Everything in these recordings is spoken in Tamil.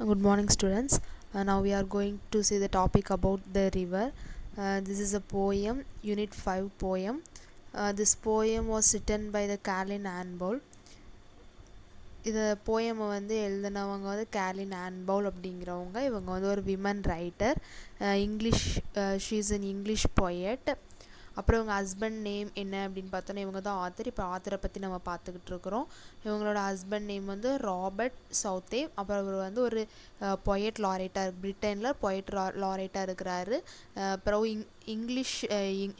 Good morning, students. Now we are going to see the topic about the river. This is a poem, Unit 5 poem. This poem was written by the Caroline Ann Bowles. இந்த போயமை வந்து எழுதினவங்க வந்து கேர்லின் ஆன் பவுல் அப்படிங்கிறவங்க. இவங்க வந்து ஒரு women writer, English, she is an English poet. அப்புறம் இவங்க ஹஸ்பண்ட் நேம் என்ன அப்படின்னு பார்த்தோன்னா இவங்க தான் ஆத்தர். இப்போ ஆத்தரை பற்றி நம்ம பார்த்துக்கிட்டு இருக்கிறோம். இவங்களோட ஹஸ்பண்ட் நேம் வந்து ராபர்ட் சவுத்தே. அப்புறம் அவர் வந்து ஒரு பொயட் லாரேட்டாக பிரிட்டனில் பொயட் லாரேட்டாக இருக்கிறாரு. அப்புறம் இங்கிலீஷ்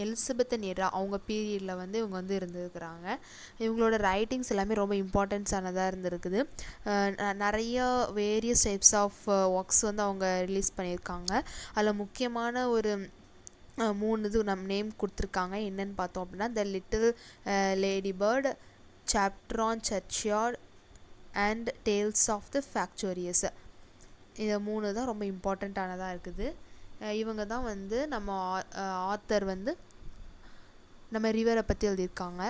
எலிசபெத்தன் எரா அவங்க பீரியடில் வந்து இவங்க வந்து இருந்திருக்கிறாங்க. இவங்களோட ரைட்டிங்ஸ் எல்லாமே ரொம்ப இம்பார்ட்டன்ஸானதாக இருந்திருக்குது. நிறைய வேரியஸ் டைப்ஸ் ஆஃப் ஒர்க்ஸ் வந்து அவங்க ரிலீஸ் பண்ணியிருக்காங்க. அதில் முக்கியமான ஒரு 3 இது நம்ம நேம் கொடுத்துருக்காங்க. என்னென்னு பார்த்தோம் அப்படின்னா the little lady bird, chapter on churchyard and tales of the factories. இது 3 தான் ரொம்ப இம்பார்ட்டண்ட்டானதாக இருக்குது. இவங்க தான் வந்து நம்ம ஆத்தர் வந்து நம்ம ரிவரை பற்றி எழுதியிருக்காங்க.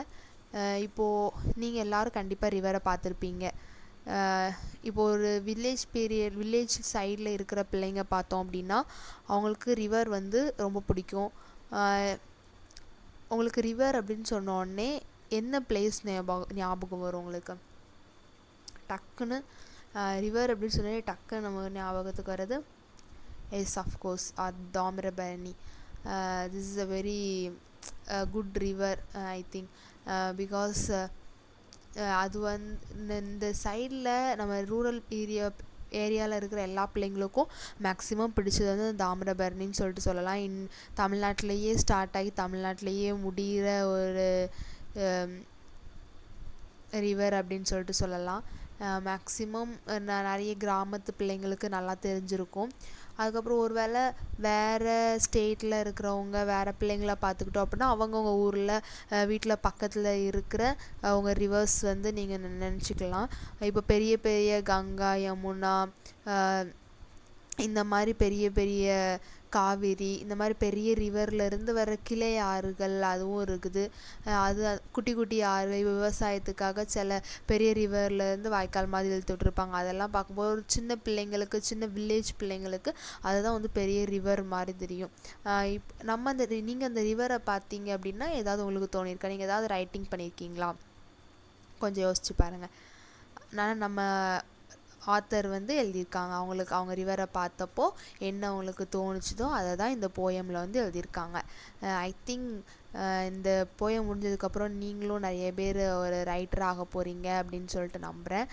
இப்போது நீங்கள் எல்லோரும் கண்டிப்பாக ரிவரை பார்த்துருப்பீங்க. இப்போ ஒரு வில்லேஜ் சைடில் இருக்கிற பிள்ளைங்க பார்த்தோம் அப்படின்னா அவங்களுக்கு ரிவர் வந்து ரொம்ப பிடிக்கும். உங்களுக்கு ரிவர் அப்படின்னு சொன்ன உடனே என்ன பிளேஸ் ஞாபகம் வரும் உங்களுக்கு? டக்குன்னு ரிவர் அப்படின்னு சொன்னாலே டக்குன்னு நம்ம ஞாபகத்துக்கு வர்றது yes of course Thamirabarani. This is a very good river I think, because அது வந்து இந்த சைடில் நம்ம ரூரல் ஏரியாவில் இருக்கிற எல்லா பிள்ளைங்களுக்கும் மேக்ஸிமம் பிடிச்சது வந்து தாமிரபரணின்னு சொல்லிட்டு சொல்லலாம். தமிழ்நாட்டிலேயே ஸ்டார்ட் ஆகி தமிழ்நாட்டிலேயே முடிகிற ஒரு ரிவர் அப்படின்னு சொல்லிட்டு சொல்லலாம். மேக்ஸிமம் நிறைய கிராமத்து பிள்ளைங்களுக்கு நல்லா தெரிஞ்சிருக்கும். அதுக்கப்புறம் ஒரு வேளை வேறு ஸ்டேட்டில் இருக்கிறவங்க வேறு பிள்ளைங்கள பார்த்துக்கிட்டோம் அப்படின்னா அவங்கவுங்க ஊரில் வீட்டில் பக்கத்தில் இருக்கிற அவங்க ரிவர்ஸ் வந்து நீங்கள் நினச்சிக்கலாம். இப்போ பெரிய பெரிய கங்கா, யமுனா, இந்த மாதிரி பெரிய பெரிய காவிரி, இந்த மாதிரி பெரிய ரிவர்லேருந்து வர கிளை ஆறுகள் அதுவும் இருக்குது. அது குட்டி குட்டி ஆறு விவசாயத்துக்காக சில பெரிய ரிவர்லேருந்து வாய்க்கால் மாதிரி இழுத்து விட்டுருப்பாங்க. அதெல்லாம் பார்க்கும்போது ஒரு சின்ன பிள்ளைங்களுக்கு, சின்ன வில்லேஜ் பிள்ளைங்களுக்கு அதுதான் வந்து பெரிய ரிவர் மாதிரி தெரியும். நம்ம நீங்கள் அந்த ரிவரை பார்த்தீங்க அப்படின்னா ஏதாவது உங்களுக்கு தோணியிருக்கா? நீங்கள் ஏதாவது ரைட்டிங் பண்ணியிருக்கீங்களா? கொஞ்சம் யோசிச்சு பாருங்கள். ஆனால் நம்ம ஆத்தர் வந்து எழுதியிருக்காங்க. அவங்க ரிவரை பார்த்தப்போ என்ன அவங்களுக்கு தோணுச்சுதோ அதை தான் இந்த போயமில் வந்து எழுதியிருக்காங்க. ஐ திங்க் இந்த போயம் முடிஞ்சதுக்கப்புறம் நீங்களும் நிறைய பேர் ஒரு ரைட்டர் ஆக போகிறீங்க அப்படின்னு சொல்லிட்டு நம்புகிறேன்.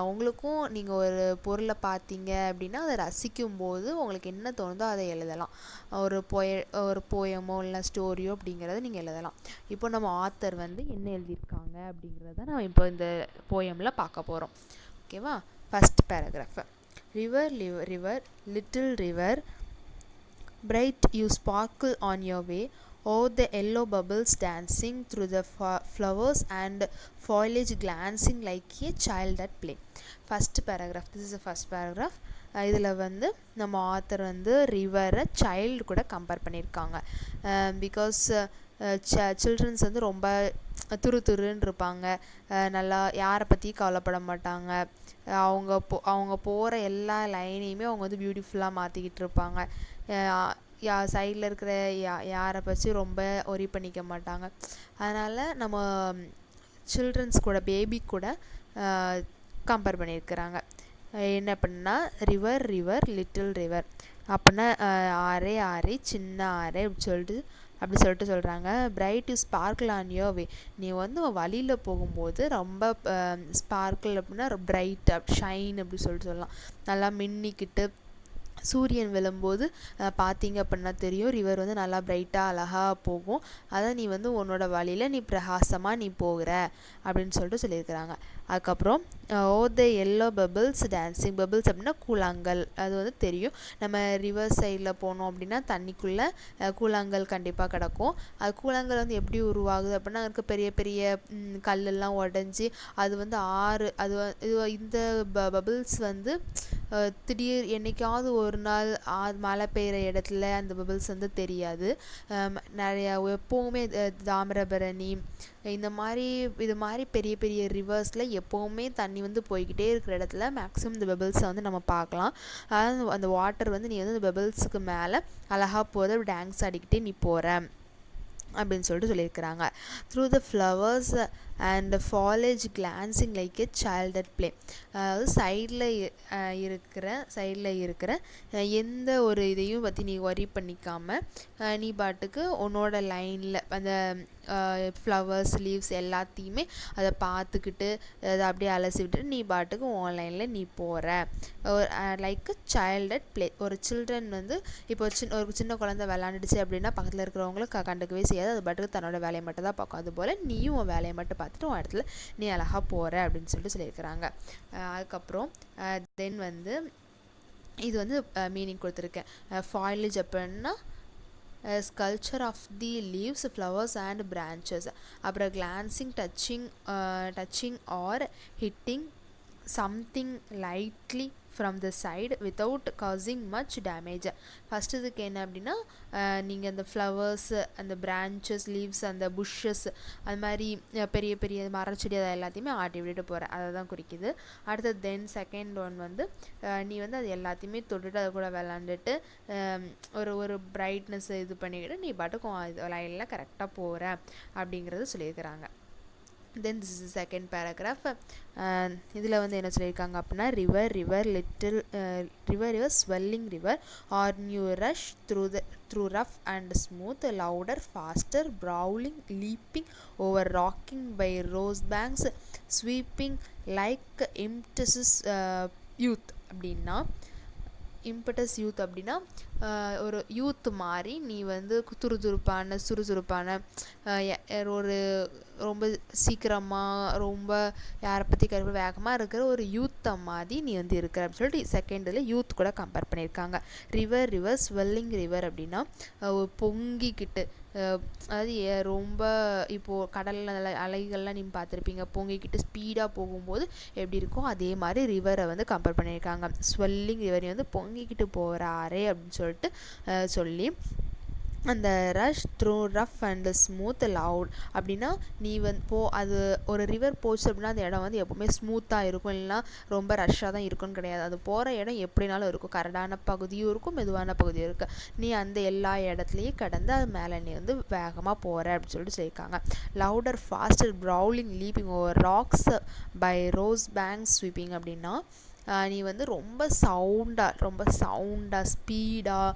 உங்களுக்கும் நீங்கள் ஒரு பொருளை பார்த்தீங்க அப்படின்னா அதை ரசிக்கும்போது உங்களுக்கு என்ன தோணுதோ அதை எழுதலாம். ஒரு போயமோ இல்லை ஸ்டோரியோ அப்படிங்கிறத நீங்கள் எழுதலாம். இப்போ நம்ம ஆத்தர் வந்து என்ன எழுதியிருக்காங்க அப்படிங்கிறத நம்ம இப்போ இந்த போயமில் பார்க்க போகிறோம். ஓகேவா? First paragraph. River, river, little river, bright you sparkle on your way, o'er the yellow bubbles dancing through the flowers and foliage glancing like a child at play. First paragraph. This is the first paragraph. இதில் வந்து நம்ம ஆத்தர் வந்து ரிவரை சைல்டு கூட கம்பேர் பண்ணியிருக்காங்க. பிகாஸ் சில்ட்ரன்ஸ் வந்து ரொம்ப துருன்னு இருப்பாங்க, நல்லா யாரை பற்றியும் கவலைப்பட மாட்டாங்க. அவங்க போகிற எல்லா லைனையுமே அவங்க வந்து பியூட்டிஃபுல்லாக மாற்றிக்கிட்டு இருப்பாங்க. சைடில் இருக்கிற யாரை பற்றி ரொம்ப ஒரி பண்ணிக்க மாட்டாங்க. அதனால் நம்ம சில்ட்ரன்ஸ் கூட, பேபி கூட கம்பேர் பண்ணியிருக்கிறாங்க. என்ன அப்படின்னா ரிவர் ரிவர் லிட்டில் ரிவர் அப்படின்னா ஆரே ஆரே சின்ன ஆரே அப்படி சொல்லிட்டு சொல்கிறாங்க. Bright you sparkle on your way, நீ வந்து வழியில் போகும்போது ரொம்ப ஸ்பார்க்கிள் அப்படின்னா பிரைட் ஷைன் அப்படி சொல்லிட்டு சொல்லலாம். நல்லா மின்னிக்கிட்டு சூரியன் விழும்போது பார்த்தீங்க அப்படின்னா தெரியும் ரிவர் வந்து நல்லா பிரைட்டாக அழகாக போகும். அதை நீ வந்து உன்னோட வழியில் நீ பிரகாசமாக நீ போகிற அப்படின்னு சொல்லிட்டு சொல்லியிருக்கிறாங்க. அதுக்கப்புறம் த எல்லோ பபிள்ஸ் டான்சிங். பபிள்ஸ் அப்படின்னா கூழாங்கல், அது வந்து தெரியும். நம்ம ரிவர் சைடில் போனோம் அப்படின்னா தண்ணிக்குள்ளே கூழாங்கல் கண்டிப்பாக கிடக்கும். அது கூழாங்கல் வந்து எப்படி உருவாகுது அப்படின்னா அதுக்கு பெரிய பெரிய கல்லெல்லாம் உடஞ்சி அது வந்து ஆறு, அது இந்த பபிள்ஸ் வந்து திடீர் என்னைக்காவது ஒரு நாள் மழை பெய்கிற இடத்துல அந்த பபிள்ஸ் வந்து தெரியாது. நிறையா எப்போவுமே தாமிரபரணி இது மாதிரி பெரிய பெரிய ரிவர்ஸில் எப்போவுமே தண்ணி வந்து போய்கிட்டே இருக்கிற இடத்துல மேக்ஸிமம் இந்த பபிள்ஸை வந்து நம்ம பார்க்கலாம். அதாவது அந்த வாட்டர் வந்து நீ வந்து அந்த பபிள்ஸுக்கு மேலே அழகாக போகிற டான்ஸ் ஆடிக்கிட்டே நீ போகிற அப்படின்னு சொல்லிட்டு சொல்லியிருக்கிறாங்க. Through the flowers and foliage glancing like a child at play. அதாவது சைடில் இருக்கிற எந்த ஒரு இதையும் பற்றி நீ ஒரி பண்ணிக்காமல் நீ பாட்டுக்கு உன்னோட லைனில் அந்த ஃப்ளவர்ஸ் லீவ்ஸ் எல்லாத்தையுமே அதை பார்த்துக்கிட்டு அதை அப்படியே அலசி விட்டுட்டு நீ பாட்டுக்கு ஆன்லைனில் நீ போகிற like a child at play. ஒரு சில்ட்ரன் வந்து இப்போ ஒரு சின்ன குழந்தை விளாண்டுடுச்சு அப்படின்னா பக்கத்தில் இருக்கிறவங்களுக்கு கண்டுக்கவே செய்யாது, அது பாட்டுக்கு தன்னோட வேலையை மட்டும் தான் பார்க்கும். அதுபோல் நீயும் உன் வேலையை மட்டும் பார்த்துட்டு உன் இடத்துல நீ அழகாக போகிற அப்படின்னு சொல்லிட்டு சொல்லியிருக்கிறாங்க. அதுக்கப்புறம் தென் வந்து இது வந்து மீனிங் கொடுத்துருக்கேன். ஃபாயிலேஜ் அப்படின்னா sculpture of the leaves, flowers and branches. அப்புறம் glancing, touching or hitting something lightly from the side without causing much damage. First இதுக்கு என்ன அப்படின்னா நீங்கள் அந்த ஃப்ளவர்ஸு அந்த பிரான்ச்சஸ் லீவ்ஸ் அந்த புஷ்ஷஸ் அது மாதிரி பெரிய பெரிய மரச்செடி அதை எல்லாத்தையுமே ஆட்டி விட்டுட்டு போகிறேன், அதை தான் குறிக்குது. அடுத்தது தென் செகண்ட் ஒன் வந்து நீ வந்து அது எல்லாத்தையுமே தொட்டுட்டு அதை கூட விளாண்டுட்டு ஒரு பிரைட்னஸ் இது பண்ணிக்கிட்டு நீ பாட்டுக்கும் லைனில் கரெக்டாக போகிற அப்படிங்கிறது சொல்லியிருக்கிறாங்க. Then this is second paragraph. இதில் வந்து என்ன சொல்லியிருக்காங்க அப்படின்னா river swelling river are new rush through rough and smooth louder faster brawling leaping over rocking by rose banks sweeping like impetuous youth அப்படின்னா ஒரு யூத் மாதிரி நீ வந்து சுறுசுறுப்பான ஒரு ரொம்ப சீக்கிரமாக ரொம்ப யாரை பற்றி வேகமாக இருக்கிற ஒரு யூத்தை மாதிரி நீ வந்து இருக்கிற அப்படின்னு சொல்லிட்டு செகண்டில் யூத் கூட கம்பேர் பண்ணியிருக்காங்க. ரிவர் ஸ்வெல்லிங் ரிவர் அப்படின்னா பொங்கிக்கிட்டு, அதாவது ரொம்ப இப்போது கடலில் அலைகள்லாம் நீங்கள் பார்த்துருப்பீங்க, பொங்கிக்கிட்டு ஸ்பீடாக போகும்போது எப்படி இருக்கும் அதே மாதிரி ரிவரை வந்து கம்பேர் பண்ணியிருக்காங்க. ஸ்வெல்லிங் ரிவரை வந்து பொங்கிக்கிட்டு போகிறாரே அப்படின்னு சொல்லிட்டு சொல்லி அந்த rush through rough and smooth loud அப்படின்னா நீ வந்து அது ஒரு ரிவர் போச்சு அப்படின்னா அந்த இடம் வந்து எப்போவுமே ஸ்மூத்தாக இருக்கும், இல்லைன்னா ரொம்ப ரஷ்ஷாக தான் இருக்குன்னு கிடையாது. அது போகிற இடம் எப்படினாலும் இருக்கும், கரடான பகுதியும் இருக்கும் மெதுவான பகுதியும் இருக்குது. நீ அந்த எல்லா இடத்துலையும் கடந்து அது மேலே நீ வந்து வேகமாக போகிற அப்படின்னு சொல்லிட்டு சொல்லியிருக்காங்க. Louder faster brawling leaping over rocks by rose bank sweeping அப்படின்னா நீ வந்து ரொம்ப சவுண்டாக ஸ்பீடாக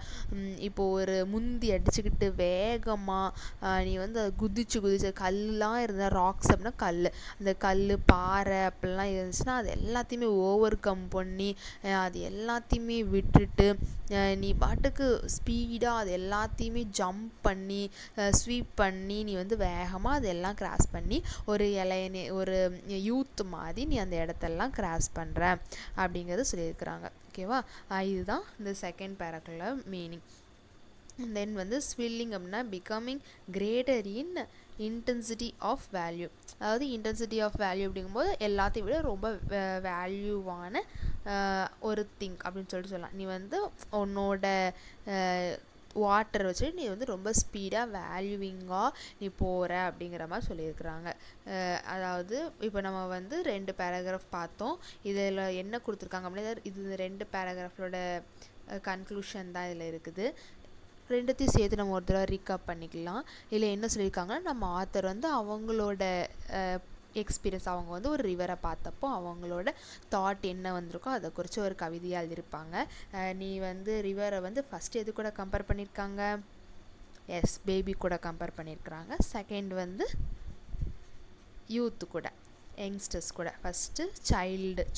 இப்போது ஒரு முந்தி அடிச்சுக்கிட்டு வேகமாக நீ வந்து அதை குதிச்சு கல்லாம் இருந்தால் ராக்ஸ் அப்படின்னா அந்த கல் பாறை அப்படிலாம் இருந்துச்சுன்னா அது எல்லாத்தையுமே ஓவர் கம் பண்ணி அது எல்லாத்தையுமே விட்டுட்டு நீ பாட்டுக்கு ஸ்பீடாக அது எல்லாத்தையுமே ஜம்ப் பண்ணி ஸ்வீப் பண்ணி நீ வந்து வேகமாக அதெல்லாம் கிராஸ் பண்ணி ஒரு யூத் மாதிரி நீ அந்த இடத்தெல்லாம் கிராஸ் பண்ணுற அப்படிங்கிறது சொல்லியிருக்கிறாங்க. ஓகேவா, இதுதான் இந்த செகண்ட் பேராகிராஃபில் மீனிங். தென் வந்து ஸ்வில்லிங் அப்படின்னா becoming greater in intensity of value. அதாவது இன்டென்சிட்டி ஆஃப் வேல்யூ அப்படிங்கும்போது எல்லாத்தையும் விட ரொம்ப வேல்யூவான ஒரு திங் அப்படின்னு சொல்லிட்டு சொல்லலாம். நீ வந்து உன்னோட வாட்டர் வச்சுட்டு நீ வந்து ரொம்ப ஸ்பீடாக வேல்யூவிங்காக நீ போகிற அப்படிங்கிற மாதிரி சொல்லியிருக்கிறாங்க. அதாவது இப்போ நம்ம வந்து 2 பேராகிராஃப் பார்த்தோம். இதில் என்ன கொடுத்துருக்காங்க அப்படின்னா இது 2 பேராகிராஃபோட கன்க்ளூஷன் தான் இதில் இருக்குது. 2த்தையும் சேர்த்து நம்ம ஒரு தடவை ரீகாப் பண்ணிக்கலாம். இதில் என்ன சொல்லியிருக்காங்கன்னா நம்ம ஆத்தர் வந்து அவங்களோட எக்ஸ்பீரியன்ஸ், அவங்க வந்து ஒரு ரிவரை பார்த்தப்போ அவங்களோட தாட் என்ன வந்திருக்கோ அதை குறித்து ஒரு கவிதையாக எழுதியிருப்பாங்க. நீ வந்து ரிவரை வந்து ஃபஸ்ட்டு எது கூட கம்பேர் பண்ணியிருக்காங்க? பேபி கூட கம்பேர் பண்ணியிருக்கிறாங்க. செகண்ட் வந்து யூத்து கூட, யங்ஸ்டர்ஸ் கூட. ஃபஸ்ட்டு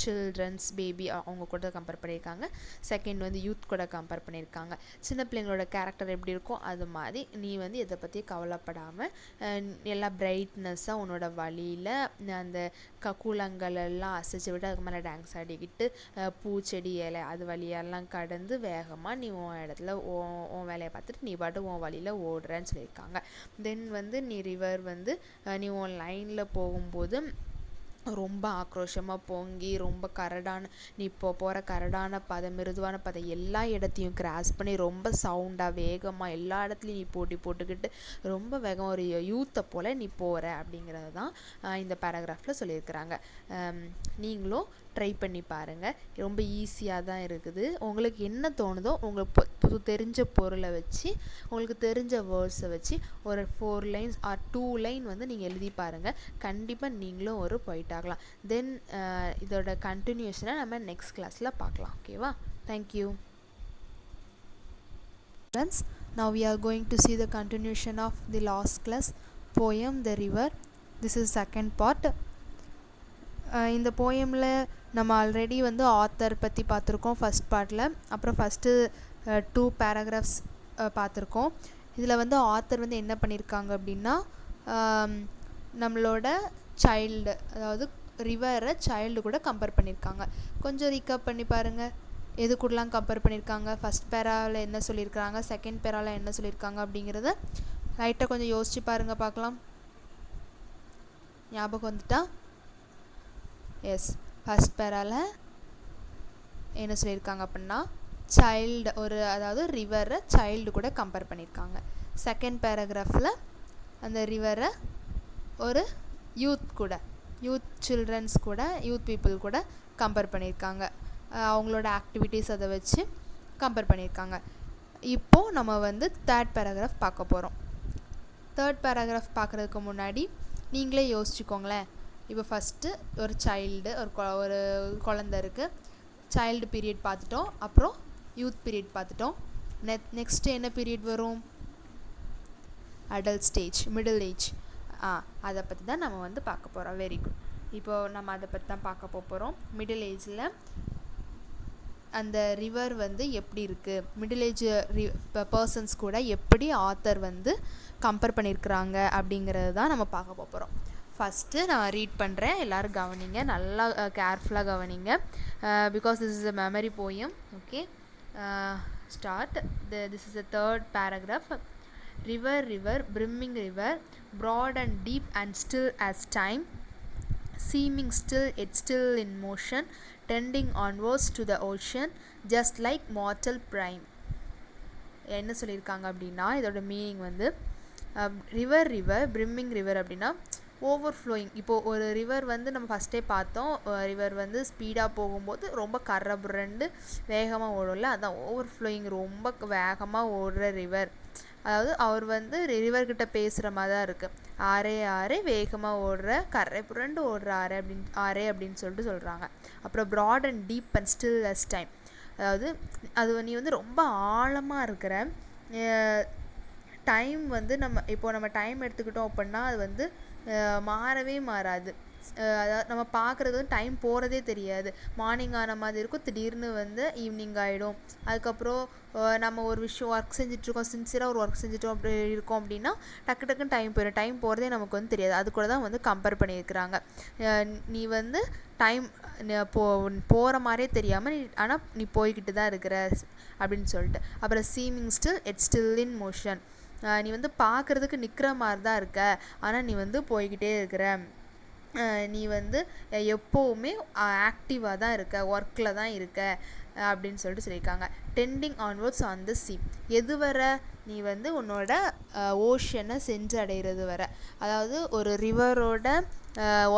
சில்ட்ரன்ஸ் பேபி அவங்க கூட கம்பேர் பண்ணியிருக்காங்க. செகண்ட் வந்து யூத் கூட கம்பேர் பண்ணியிருக்காங்க. சின்ன பிள்ளைங்களோட கேரக்டர் எப்படி இருக்கோ அது மாதிரி நீ வந்து எதை பற்றி கவலைப்படாமல் எல்லா பிரைட்னஸ்ஸாக உன்னோட வழியில் அந்த கூழங்கள் எல்லாம் அசைச்சு விட்டு அதுக்கு மேலே டான்ஸ் ஆடிக்கிட்டு பூச்செடி இலை அது வழியெல்லாம் கடந்து வேகமாக நீ உன் இடத்துல உன் வேலையை பார்த்துட்டு நீ பாட்டு உன் வழியில் ஓடுறேன்னு சொல்லியிருக்காங்க. தென் வந்து நீ ரிவர் வந்து நீ உன் லைனில் போகும்போது ரொம்ப ஆக்ரோஷமாக பொங்கி ரொம்ப கரடான நீ இப்போ போகிற கரடான பாதை மிருதுவான பாதை எல்லா இடத்தையும் கிராஸ் பண்ணி ரொம்ப சவுண்டாக வேகமாக எல்லா இடத்துலையும் நீ போட்டி போட்டுக்கிட்டு ரொம்ப வேகம் ஒரு யூத்தை போல் நீ போகிற அப்படிங்கிறது தான் இந்த பேராகிராஃபில் சொல்லியிருக்கிறாங்க. நீங்களும் ட்ரை பண்ணி பாருங்கள். ரொம்ப ஈஸியாக தான் இருக்குது. உங்களுக்கு என்ன தோணுதோ உங்களுக்கு தெரிஞ்ச பொருளை வச்சு உங்களுக்கு தெரிஞ்ச வேர்ட்ஸை வச்சு ஒரு 4 லைன்ஸ் ஆர் 2 லைன் வந்து நீங்கள் எழுதி பாருங்கள். கண்டிப்பாக நீங்களும் ஒரு போயிட்டு ஆகலாம். தென் இதோட கண்டினியூஷனை நம்ம நெக்ஸ்ட் கிளாஸில் பார்க்கலாம். ஓகேவா? Thank you friends. Now we are going to see the continuation of the last class poem The River. This is second part. இந்த போயமில் நம்ம ஆல்ரெடி வந்து ஆத்தர் பற்றி பார்த்துருக்கோம் ஃபஸ்ட் பார்ட்டில். அப்புறம் ஃபஸ்ட்டு 2 பேராகிராஃப்ஸ் பார்த்துருக்கோம். இதில் வந்து ஆத்தர் வந்து என்ன பண்ணியிருக்காங்க அப்படின்னா நம்மளோட சைல்டு, அதாவது ரிவரை சைல்டு கூட கம்பேர் பண்ணியிருக்காங்க. கொஞ்சம் ரீகப் பண்ணி பாருங்கள். எது கூடலாம் கம்பேர் பண்ணியிருக்காங்க, ஃபஸ்ட் பேராவில் என்ன சொல்லியிருக்காங்க, செகண்ட் பேராவில் என்ன சொல்லியிருக்காங்க அப்படிங்கிறத லைட்டாக கொஞ்சம் யோசிச்சு பாருங்கள், பார்க்கலாம். ஞாபகம் வந்துட்டா? எஸ், ஃபஸ்ட் பேராவில் என்ன சொல்லியிருக்காங்க அப்படின்னா சைல்டு அதாவது ரிவரை சைல்டு கூட கம்பேர் பண்ணியிருக்காங்க. செகண்ட் பேராகிராஃபில் அந்த ரிவரை ஒரு யூத் சில்ட்ரன்ஸ் கூட யூத் பீப்புள் கூட கம்பேர் பண்ணியிருக்காங்க. அவங்களோட ஆக்டிவிட்டீஸ் அதை வச்சு கம்பேர் பண்ணியிருக்காங்க. இப்போது நம்ம வந்து தேர்ட் பேராகிராஃப் பார்க்க போகிறோம். தேர்ட் பேராகிராஃப் பார்க்குறதுக்கு முன்னாடி நீங்களே யோசிச்சுக்கோங்களேன். இப்போ ஃபஸ்ட்டு ஒரு சைல்டு ஒரு குழந்தை இருக்குது. சைல்டு பீரியட் பார்த்துட்டோம், அப்புறம் யூத் பீரியட் பார்த்துட்டோம். நெக்ஸ்ட்டு என்ன பீரியட் வரும்? Adult stage, middle age. அதை பற்றி தான் நம்ம வந்து பார்க்க போகிறோம். Very good. இப்போது நம்ம அதை பற்றி தான் பார்க்க போகிறோம். மிடில் ஏஜில் அந்த ரிவர் வந்து எப்படி இருக்குது, மிடில் ஏஜ் பர்சன்ஸ் கூட எப்படி ஆத்தர் வந்து கம்பேர் பண்ணியிருக்கிறாங்க அப்படிங்கிறது தான் நம்ம பார்க்க போகிறோம். ஃபஸ்ட்டு நான் ரீட் பண்ணுறேன், எல்லோரும் கவனிங்க, நல்லா கேர்ஃபுல்லாக கவனிங்க. Because this is a memory poem. Okay, start. This is a third paragraph. River, river, brimming river, broad and deep and still as time, seeming still yet still in motion, tending onwards to the ocean, just like mortal prime. என்ன சொல்லியிருக்காங்க அப்படின்னா, இதோட மீனிங் வந்து ரிவர் brimming river அப்படின்னா ஓவர்ஃப்ளோயிங். இப்போது ஒரு ரிவர் வந்து நம்ம ஃபஸ்ட்டே பார்த்தோம், ரிவர் வந்து ஸ்பீடாக போகும்போது ரொம்ப கரபுரண்டு வேகமாக ஓடும்ல, அதுதான் ஓவர்ஃப்ளோயிங், ரொம்ப வேகமாக ஓடுற ரிவர். அதாவது அவர் வந்து ரிவர்கிட்ட பேசுகிற மாதிரி தான் இருக்குது. ஆரே வேகமாக ஓடுற கரை புரண்டு ஓடுற ஆரே அப்படின்னு சொல்லிட்டு சொல்கிறாங்க. அப்புறம் broad and deep and still as time, அதாவது அது நீ வந்து ரொம்ப ஆழமாக இருக்கிற டைம் வந்து நம்ம டைம் எடுத்துக்கிட்டோம் அப்படின்னா அது வந்து மாறவே மாறாது. அதாவது நம்ம பார்க்குறது வந்து டைம் போகிறதே தெரியாது. மார்னிங் ஆன மாதிரி இருக்கும், திடீர்னு வந்து ஈவினிங் ஆகிடும். அதுக்கப்புறம் நம்ம ஒரு விஷயம் ஒர்க் செஞ்சிட்ருக்கோம், சின்சியராக ஒரு ஒர்க் செஞ்சுட்டோம் அப்படி இருக்கோம் அப்படின்னா டக்குன்னு டைம் போயிடும். டைம் போகிறதே நமக்கு வந்து தெரியாது. அது கூட தான் வந்து கம்பேர் பண்ணியிருக்கிறாங்க. நீ வந்து டைம் போகிற மாதிரியே தெரியாமல் ஆனால் நீ போய்கிட்டு தான் இருக்கிற அப்படின்னு சொல்லிட்டு. அப்புறம் seaming still it's still in motion, நீ வந்து பார்க்குறதுக்கு நிற்கிற மாதிரி தான் இருக்க, ஆனால் நீ வந்து போய்கிட்டே இருக்கிற, நீ வந்து எப்போவுமே ஆக்டிவாக தான் இருக்க, ஒர்க்கில் தான் இருக்க அப்படின்னு சொல்லிட்டு சொல்லியிருக்காங்க. டெண்டிங் ஆன்வர்ட்ஸ் ஆன் த சீ, எது வர? நீ வந்து உன்னோட ஓஷனை செஞ்சு அடைகிறது வர. அதாவது ஒரு ரிவரோட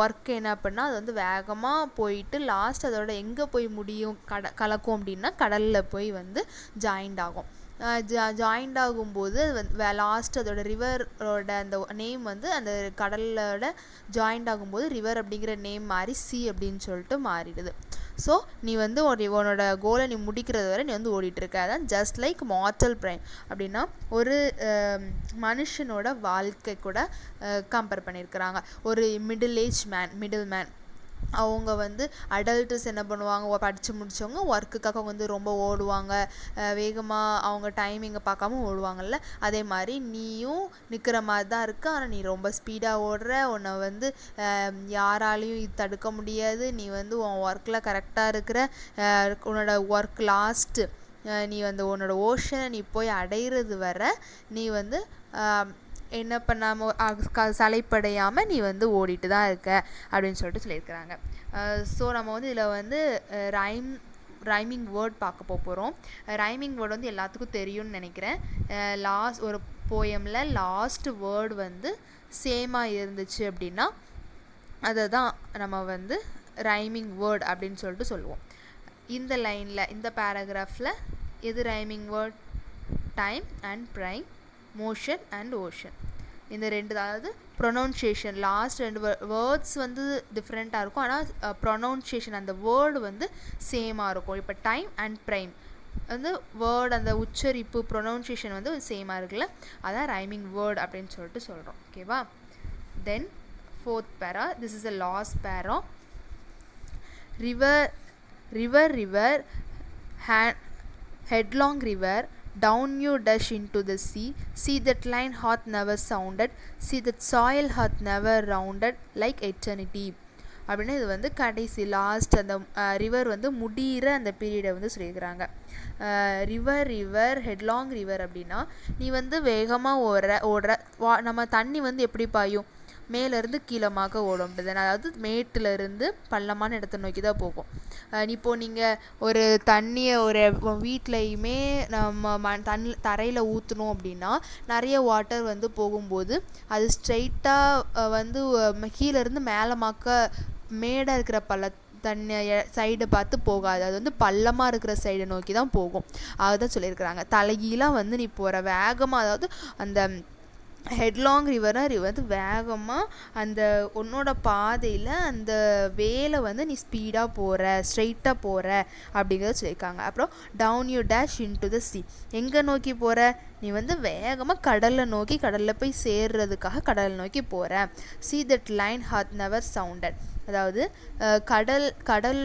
ஒர்க் என்ன அப்படின்னா அது வந்து வேகமாக போயிட்டு லாஸ்ட் அதோட எங்கே போய் முடியும் கலக்கும் அப்படின்னா கடலில் போய் வந்து ஜாயிண்ட் ஆகும். ஜாயிண்ட் ஆகும்போது அது வந்து லாஸ்ட் அதோட ரிவரோட அந்த நேம் வந்து அந்த கடலோட ஜாயிண்ட் ஆகும்போது ரிவர் அப்படிங்கிற நேம் மாறி சி அப்படின்னு சொல்லிட்டு மாறிடுது. ஸோ நீ வந்து உன்னோட கோலை நீ முடிக்கிறது வரை நீ வந்து ஓடிட்டுருக்க. அதான் ஜஸ்ட் லைக் மார்டல் பிரைம் அப்படின்னா ஒரு மனுஷனோட வாழ்க்கை கூட கம்பேர் பண்ணியிருக்கிறாங்க. ஒரு மிடில் மேன் அவங்க வந்து அடல்ட்ஸ் என்ன பண்ணுவாங்க, படித்து முடித்தவங்க ஒர்க்குக்காக வந்து ரொம்ப ஓடுவாங்க, வேகமாக அவங்க டைமிங்கை பார்க்காம ஓடுவாங்கள்ல, அதே மாதிரி நீயும் நிற்கிற மாதிரி தான் இருக்குது. ஆனால் நீ ரொம்ப ஸ்பீடாக ஓடுற, உன்னை வந்து யாராலையும் தடுக்க முடியாது. நீ வந்து உன் ஒர்க்கில் கரெக்டாக இருக்கிற, உன்னோட ஒர்க் லாஸ்ட்டு நீ வந்து உன்னோட ஓஷனை நீ போய் அடையிறது வர நீ வந்து என்ன பண்ணாமல் சளைப்படையாமல் நீ வந்து ஓடிட்டு தான் இருக்க அப்படின்னு சொல்லிட்டு சொல்லியிருக்கிறாங்க. ஸோ நம்ம வந்து இதில் வந்து ரைமிங் வேர்ட் பார்க்க போகிறோம். ரைமிங் வேர்டு வந்து எல்லாத்துக்கும் தெரியும்னு நினைக்கிறேன். ஒரு போயமில் லாஸ்ட் வேர்டு வந்து சேமாக இருந்துச்சு அப்படின்னா அதை தான் நம்ம வந்து ரைமிங் வேர்ட் அப்படின்னு சொல்லிட்டு சொல்லுவோம். இந்த லைனில் இந்த பேராகிராஃபில் எது rhyming word? Time and prime, motion and ocean. இந்த ரெண்டு, அதாவது ப்ரொனவுன்சியேஷன், லாஸ்ட் ரெண்டு வேர்ட்ஸ் வந்து டிஃப்ரெண்ட்டாக இருக்கும், ஆனால் ப்ரொனவுன்சியேஷன் அந்த வேர்டு வந்து சேமாக இருக்கும். இப்போ டைம் அண்ட் ப்ரைம் வந்து வேர்டு அந்த உச்சரிப்பு ப்ரொனவுன்சியேஷன் வந்து சேமாக இருக்குல்ல, அதான் ரைமிங் வேர்ட் அப்படின்னு சொல்லிட்டு சொல்கிறோம். ஓகேவா? தென் fourth para, this is the last para. river headlong river, down you dash into the sea, see that line hath never sounded, see that soil hath never rounded like eternity. அப்படின்னா இது வந்து கடைசி லாஸ்ட் அந்த ரிவர் வந்து முடிகிற அந்த பீரியடை வந்து சொல்லியிருக்கிறாங்க. ரிவர் ஹெட்லாங் ரிவர் அப்படின்னா நீ வந்து வேகமாக ஓடுற நம்ம தண்ணி வந்து எப்படி பாயும்? மேலேருந்து கீழமாக ஓடும். அதாவது மேட்டிலேருந்து பள்ளமான இடத்த நோக்கி தான் போகும். இப்போது நீங்கள் ஒரு தண்ணியை ஒரு வீட்லையுமே நம்ம தரையில் ஊற்றணும் அப்படின்னா நிறைய வாட்டர் வந்து போகும்போது அது ஸ்ட்ரெயிட்டாக வந்து கீழேருந்து மேடாக இருக்கிற தண்ணி சைடை பார்த்து போகாது, அது வந்து பள்ளமாக இருக்கிற சைடை நோக்கி தான் போகும். அதுதான் சொல்லியிருக்கிறாங்க. தலைகீழாக வந்து நீ போகிற வேகமாக, அதாவது அந்த ஹெட்லாங் ரிவர்னால் வந்து வேகமாக அந்த உன்னோட பாதையில் அந்த வேலை வந்து நீ ஸ்பீடாக போகிற, ஸ்ட்ரெயிட்டாக போகிற அப்படிங்கிறத சொல்லியிருக்காங்க. அப்புறம் down you dash into the sea, எங்கே நோக்கி போகிற? நீ வந்து வேகமாக கடலை நோக்கி, கடலில் போய் சேர்றதுக்காக கடலை நோக்கி போகிற. See that line Haat never sounded, அதாவது கடல்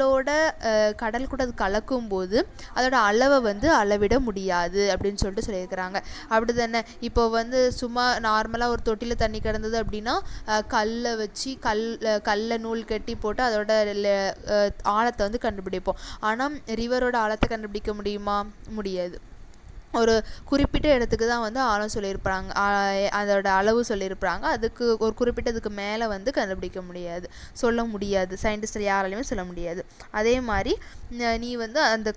கூட அது கலக்கும்போது அதோட அளவை வந்து அளவிட முடியாது அப்படின்னு சொல்லிட்டு சொல்லியிருக்கிறாங்க. அப்படி தானே இப்போ வந்து சும்மா நார்மலாக ஒரு தொட்டியில் தண்ணி கிடந்தது அப்படின்னா கல்லை வச்சு கல்லை நூல் கட்டி போட்டு அதோட ஆழத்தை வந்து கண்டுபிடிப்போம். ஆனால் ரிவரோட ஆழத்தை கண்டுபிடிக்க முடியுமா? முடியாது. ஒரு குறிப்பிட்ட இடத்துக்கு தான் வந்து ஆழம் சொல்லியிருப்பாங்க, அதோட அளவு சொல்லியிருப்பாங்க. அதுக்கு ஒரு குறிப்பிட்டதுக்கு மேலே வந்து கண்டுபிடிக்க முடியாது, சொல்ல முடியாது, சயின்டிஸ்ட் யாராலையுமே சொல்ல முடியாது. அதே மாதிரி நீ வந்து அந்த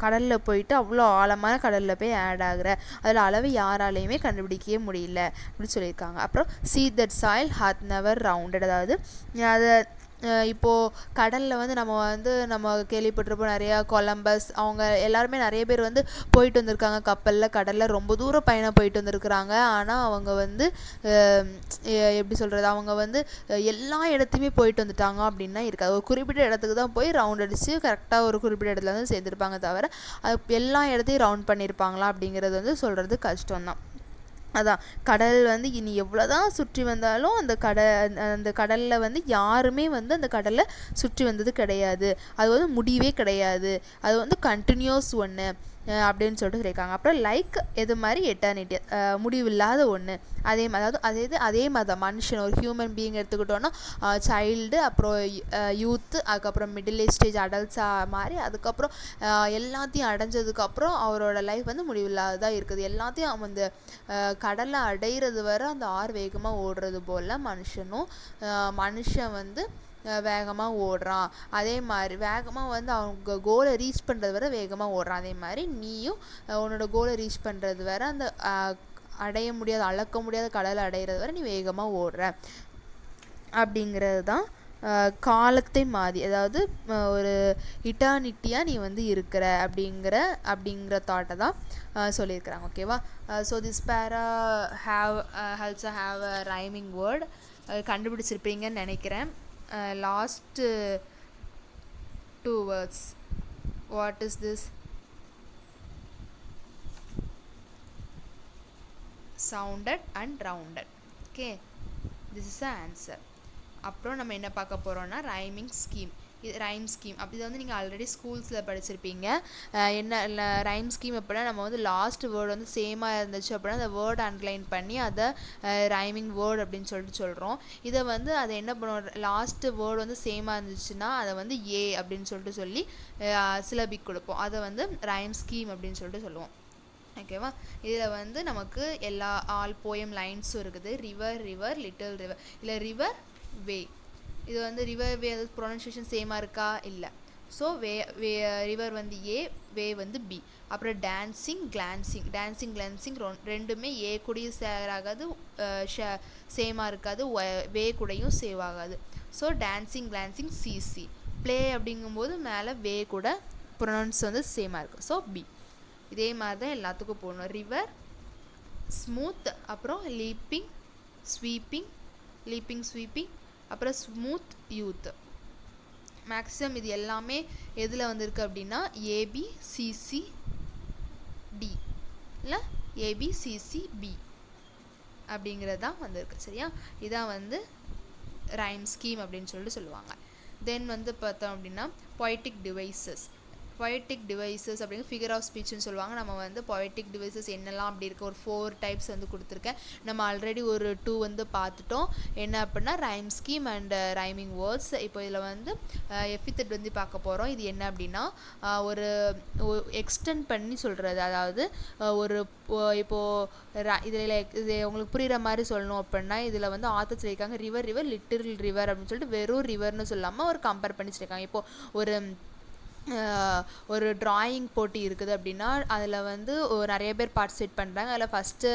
கடலில் போயிட்டு அவ்வளோ ஆழமான கடலில் போய் ஆட் ஆகுற, அதில் அளவு யாராலையுமே கண்டுபிடிக்கவே முடியல அப்படின்னு சொல்லியிருக்காங்க. அப்புறம் see that soil hath never rounded, அதாவது அதை இப்போது கடலில் வந்து நம்ம கேள்விப்பட்டிருப்போம், நிறையா கொலம்பஸ் அவங்க எல்லாருமே நிறைய பேர் வந்து போயிட்டு வந்திருக்காங்க கப்பலில், கடலில் ரொம்ப தூரம் பயணம் போயிட்டு வந்திருக்கிறாங்க. ஆனால் அவங்க வந்து எப்படி சொல்கிறது, அவங்க வந்து எல்லா இடத்தையுமே போயிட்டு வந்துட்டாங்க அப்படின்னா இருக்காது. ஒரு குறிப்பிட்ட இடத்துக்கு தான் போய் ரவுண்ட் அடித்து கரெக்டாக ஒரு குறிப்பிட்ட இடத்துல வந்து சேர்ந்துருப்பாங்க, தவிர எல்லா இடத்தையும் ரவுண்ட் பண்ணியிருப்பாங்களா அப்படிங்கிறது வந்து சொல்கிறது கஷ்டம்தான். அதான் கடல் வந்து இனி எவ்வளோதான் சுற்றி வந்தாலும் அந்த கடலில் வந்து யாருமே வந்து அந்த கடலை சுற்றி வந்தது கிடையாது, அது வந்து முடிவே கிடையாது, அது வந்து கண்டினியூஸ் ஒன்று அப்படின்னு சொல்லிட்டு சொல்லியிருக்காங்க. அப்புறம் லைக் எது மாதிரி எட்டர்னிட்டி, முடிவில்லாத ஒன்று. அதே மாதிரி தான் மனுஷன், ஒரு ஹியூமன் பீயிங் எடுத்துக்கிட்டோன்னா சைல்டு, அப்புறம் யூத்து, அதுக்கப்புறம் மிடில் ஏஜ் ஸ்டேஜ் அடல்ட்ஸாக மாதிரி, அதுக்கப்புறம் எல்லாத்தையும் அடைஞ்சதுக்கப்புறம் அவரோட லைஃப் வந்து முடிவில்லாததாக இருக்குது. எல்லாத்தையும் அந்த கடலை அடையிறது வரை அந்த வேகமாக ஓடுறது போல் மனுஷன் வந்து வேகமாக ஓடுறான். அதே மாதிரி வேகமாக வந்து அவங்க கோலை ரீச் பண்ணுறது வரை வேகமாக ஓடுறான். அதே மாதிரி நீயும் உன்னோட கோலை ரீச் பண்ணுறது வரை அந்த அடைய முடியாத, அளக்க முடியாத கடலை அடையிறது வரை நீ வேகமாக ஓடுற அப்படிங்கிறது தான் காலத்தை மாதி, அதாவது ஒரு இட்டர்னிட்டியாக நீ வந்து இருக்கிற அப்படிங்கிற தாட்டை தான் சொல்லியிருக்கிறாங்க. ஓகேவா? So this para also have a rhyming word. கண்டுபிடிச்சிருப்பீங்கன்னு நினைக்கிறேன். Last 2 words, what is this? Sounded and rounded. Okay, this is the answer. அப்புறம் நம்ம என்ன பார்க்க போகிறோம்னா ரைமிங் ஸ்கீம். ரைம் ஸ்கீம் அப்படி வந்து நீங்கள் ஆல்ரெடி ஸ்கூல்ஸில் படிச்சிருப்பீங்க. என்ன ரைம் ஸ்கீம் எப்படின்னா, நம்ம வந்து லாஸ்ட் வேர்டு வந்து சேமாக இருந்துச்சு அப்படின்னா அந்த வேர்டு அண்டர்லைன் பண்ணி அதை ரைமிங் வேர்டு அப்படின்னு சொல்லிட்டு சொல்கிறோம். இதை வந்து அதை என்ன பண்ணுவோம், லாஸ்ட்டு வேர்டு வந்து சேமாக இருந்துச்சுன்னா அதை வந்து ஏ அப்படின்னு சொல்லிட்டு சொல்லி சிலபிக் கொடுப்போம். அதை வந்து ரைம் ஸ்கீம் அப்படின்னு சொல்லிட்டு சொல்லுவோம். ஓகேவா. இதில் வந்து நமக்கு எல்லா ஆல் போயம் லைன்ஸும் இருக்குது. ரிவர் ரிவர் லிட்டில் ரிவர், இல்லை ரிவர் வே. இது வந்து ரிவர் வே அது ப்ரொனன்சியேஷன் சேமாக இருக்கா? இல்லை. ஸோ ரிவர் வந்து ஏ, வே வந்து பி. அப்புறம் டான்சிங் கிளான்சிங் ரெண்டுமே ஏ கூடயும் சேர் ஆகாது, சேமாக இருக்காது, வே கூடயும் சேவ் ஆகாது. ஸோ டான்சிங் கிளான்சிங் சிசி. ப்ளே அப்படிங்கும்போது மேலே வே கூட ப்ரொனவுன்ஸ் வந்து சேமாக இருக்குது. ஸோ பி. இதே மாதிரி தான் எல்லாத்துக்கும் போடணும். ரிவர் ஸ்மூத், அப்புறம் லீப்பிங் ஸ்வீப்பிங், அப்புறம் ஸ்மூத் யூத். மேக்ஸிமம் இது எல்லாமே எதில் வந்திருக்கு அப்படின்னா ABCCD இல்லை ABCCB அப்படிங்கிறது தான் வந்திருக்கு. சரியா. இதான் வந்து ரைம் ஸ்கீம் அப்படின்னு சொல்லிட்டு சொல்லுவாங்க. தென் வந்து பார்த்தோம் அப்படின்னா பொய்டிக் டிவைசஸ் அப்படிங்கிற ஃபிகர் ஆஃப் ஸ்பீச்னு சொல்லுவாங்க. நம்ம வந்து பொய்டிக் டிவைசஸ் என்னெல்லாம் அப்படி இருக்குது, ஒரு 4 டைப்ஸ் வந்து கொடுத்துருக்கேன். நம்ம ஆல்ரெடி ஒரு 2 வந்து பார்த்துட்டோம். என்ன அப்படின்னா rhyme scheme and rhyming words. இப்போ இதில் வந்து எபித்தட் வந்து பார்க்க போகிறோம். இது என்ன அப்படின்னா ஒரு எக்ஸ்டெண்ட் பண்ணி சொல்கிறது. அதாவது ஒரு இப்போது இதில் இது உங்களுக்கு புரிகிற மாதிரி சொல்லணும் அப்படின்னா இதில் வந்து ஆத்தர் சொல்லியிருக்காங்க ரிவர் லிட்டில் ரிவர் அப்படின்னு சொல்லிட்டு வெறும் ரிவர்னு சொல்லாமல் ஒரு கம்பேர் பண்ணி சொல்லியிருக்காங்க. இப்போது ஒரு ட்ராயிங் போட்டி இருக்குது அப்படின்னா அதில் வந்து நிறைய பேர் பார்ட்டிசிபேட் பண்ணுறாங்க. அதில் ஃபஸ்ட்டு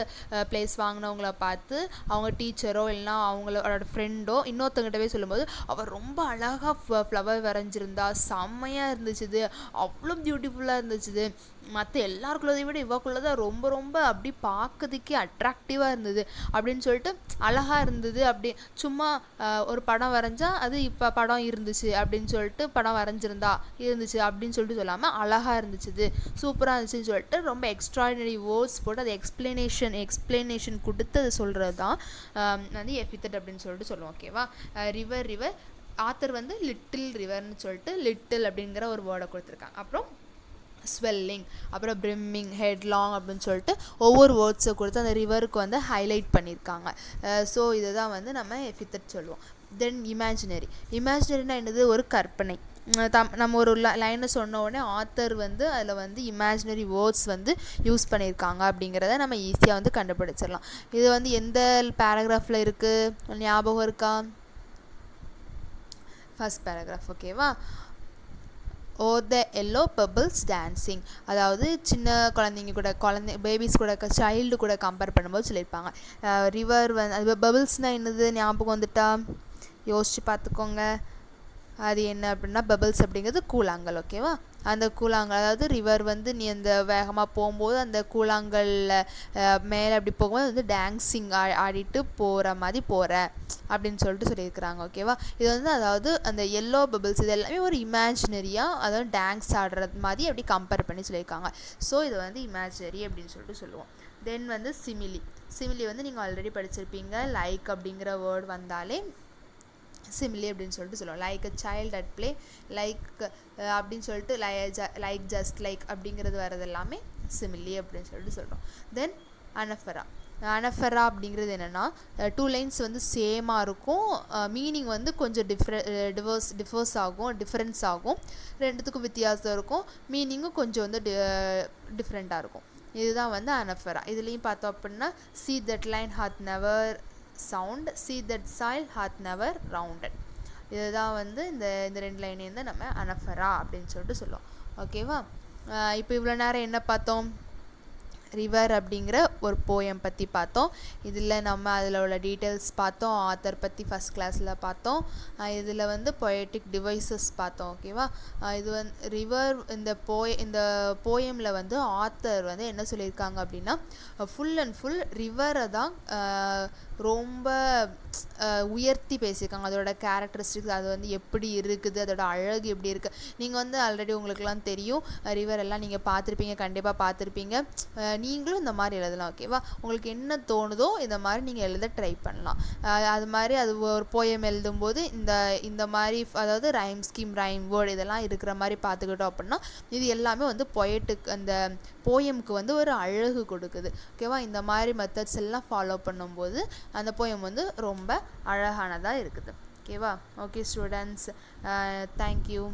ப்ளேஸ் வாங்கினவங்கள பார்த்து அவங்க டீச்சரோ இல்லைனா அவங்களோட ஃப்ரெண்டோ இன்னொருத்தங்கிட்டவே சொல்லும்போது அவள் ரொம்ப அழகாக ஃப்ளவர் வரைஞ்சிருந்தா, செம்மையாக இருந்துச்சு, அவ்வளோ பியூட்டிஃபுல்லாக இருந்துச்சு, மற்ற எல்லாருக்குள்ளதை விட இவக்குள்ளதான் ரொம்ப ரொம்ப அப்படி பார்க்கறதுக்கே அட்ராக்டிவாக இருந்தது அப்படின்னு சொல்லிட்டு அழகாக இருந்தது. அப்படி சும்மா ஒரு படம் வரைஞ்சா அது இப்போ படம் இருந்துச்சு அப்படின்னு சொல்லிட்டு படம் இருந்துச்சு அப்படின்னு சொல்லிட்டு சொல்லாமல் அழகாக இருந்துச்சு, சூப்பராக இருந்துச்சுன்னு சொல்லிட்டு ரொம்ப எக்ஸ்ட்ராடினரி வேர்ட்ஸ் போட்டு அது எக்ஸ்பிளனேஷன் கொடுத்து அது சொல்கிறது தான் வந்து எபித்தட் அப்படின்னு சொல்லிட்டு சொல்லுவோம். ஓகேவா. ரிவர் ஆத்தர் வந்து லிட்டில் ரிவர்னு சொல்லிட்டு லிட்டில் அப்படிங்கிற ஒரு வேர்டை கொடுத்துருக்காங்க. அப்புறம் ஸ்வெல்லிங், அப்புறம் பிரிம்மிங், ஹெட்லாங் அப்படின்னு சொல்லிட்டு ஒவ்வொரு வேர்ட்ஸை கொடுத்து அந்த ரிவருக்கு வந்து ஹைலைட் பண்ணியிருக்காங்க. ஸோ இதை தான் வந்து நம்ம எபித்தட் சொல்லுவோம். தென் இமேஜினரினா என்னது? ஒரு கற்பனை. நம்ம ஒரு லைனை சொன்ன உடனே ஆத்தர் வந்து அதில் வந்து இமேஜினரி வேர்ட்ஸ் வந்து யூஸ் பண்ணியிருக்காங்க அப்படிங்கிறத நம்ம ஈஸியாக வந்து கண்டுபிடிச்சிடலாம். இது வந்து எந்த பேராகிராஃபில் இருக்குது ஞாபகம் இருக்கா? First paragraph. ஓகேவா. the yellow bubbles dancing, அதாவது சின்ன குழந்தைங்க கூட பேபிஸ் கூட சைல்டு கூட கம்பேர் பண்ணும்போது சொல்லியிருப்பாங்க. ரிவர் வந்து அது பபிள்ஸ்னால் என்னது ஞாபகம் வந்துட்டா யோசிச்சு பார்த்துக்கோங்க. அது என்ன அப்படின்னா பபிள்ஸ் அப்படிங்கிறது கூழாங்கல். ஓகேவா. அந்த கூழாங்கல் அதாவது ரிவர் வந்து நீ அந்த வேகமாக போகும்போது அந்த கூழாங்கல்ல மேலே அப்படி போகும்போது வந்து டான்ஸிங் ஆடிட்டு போகிற மாதிரி அப்படின்னு சொல்லிட்டு சொல்லியிருக்கிறாங்க. ஓகேவா. இது வந்து அதாவது அந்த எல்லோ பபிள்ஸ் இது எல்லாமே ஒரு இமேஜினரியாக அதாவது டான்ஸ் ஆடுறது மாதிரி அப்படி கம்பேர் பண்ணி சொல்லியிருக்காங்க. ஸோ இது வந்து இமேஜினரி அப்படின்னு சொல்லிட்டு சொல்லுவோம். தென் வந்து சிமிலி வந்து நீங்கள் ஆல்ரெடி படிச்சிருப்பீங்க. லைக் அப்படிங்கிற வேர்டு வந்தாலே சிமிலி அப்படின்னு சொல்லிட்டு சொல்லுவோம். Like a child at play, like அப்படின்னு சொல்லிட்டு லைக் ஜஸ்ட் லைக் அப்படிங்கிறது வர்றது எல்லாமே சிமிலி அப்படின்னு சொல்லிட்டு சொல்கிறோம். தென் அனஃபெரா அப்படிங்கிறது என்னென்னா 2 லைன்ஸ் வந்து சேமாக இருக்கும், மீனிங் வந்து கொஞ்சம் டிஃப்ரென்ஸ் ஆகும், ரெண்டுத்துக்கும் வித்தியாசம் இருக்கும், மீனிங்கும் கொஞ்சம் வந்து டிஃப்ரெண்ட்டாக இருக்கும். இதுதான் வந்து அனஃபெரா. இதுலேயும் பார்த்தோம் அப்படின்னா see that line hath never sound, see that soil hath never rounded. இதுதான் வந்து இந்த 2 லைனையும் தான் நம்ம அனஃபெரா அப்படின்னு சொல்லிட்டு சொல்லுவோம். ஓகேவா. இப்போ இவ்வளோ நேரம் என்ன பார்த்தோம்? ரிவர் அப்படிங்கிற ஒரு போயம் பற்றி பார்த்தோம். இதில் நம்ம அதில் உள்ள டீட்டெயில்ஸ் பார்த்தோம். ஆத்தர் பற்றி ஃபஸ்ட் கிளாஸில் பார்த்தோம். இதில் வந்து பொயட்டிக் டிவைசஸ் பார்த்தோம். ஓகேவா. இது வந்து ரிவர் இந்த போயமில் வந்து ஆத்தர் வந்து என்ன சொல்லியிருக்காங்க அப்படின்னா ஃபுல் அண்ட் ஃபுல் ரிவரை தான் ரொம்ப உயர்த்தி பேசியிருக்காங்க. அதோட கேரக்டரிஸ்டிக்ஸ் அது வந்து எப்படி இருக்குது, அதோட அழகு எப்படி இருக்குது. நீங்கள் வந்து ஆல்ரெடி உங்களுக்குலாம் தெரியும், ரிவர் எல்லாம் நீங்கள் பார்த்துருப்பீங்க, கண்டிப்பாக பார்த்துருப்பீங்க. நீங்களும் இந்த மாதிரி எழுதலாம். ஓகேவா. உங்களுக்கு என்ன தோணுதோ இந்த மாதிரி நீங்கள் எழுத ட்ரை பண்ணலாம். அது மாதிரி அது ஒரு போயம் எழுதும்போது இந்த மாதிரி அதாவது ரைம் ஸ்கீம், ரைம் வேர்டு இதெல்லாம் இருக்கிற மாதிரி பார்த்துக்கிட்டோம் அப்படின்னா இது எல்லாமே வந்து அந்த போயமுக்கு வந்து ஒரு அழகு கொடுக்குது. ஓகேவா. இந்த மாதிரி மெத்தட்ஸ் எல்லாம் ஃபாலோ பண்ணும்போது அந்த போயம் வந்து ரொம்ப அழகானதாக இருக்குது. ஓகேவா. Okay students, thank you.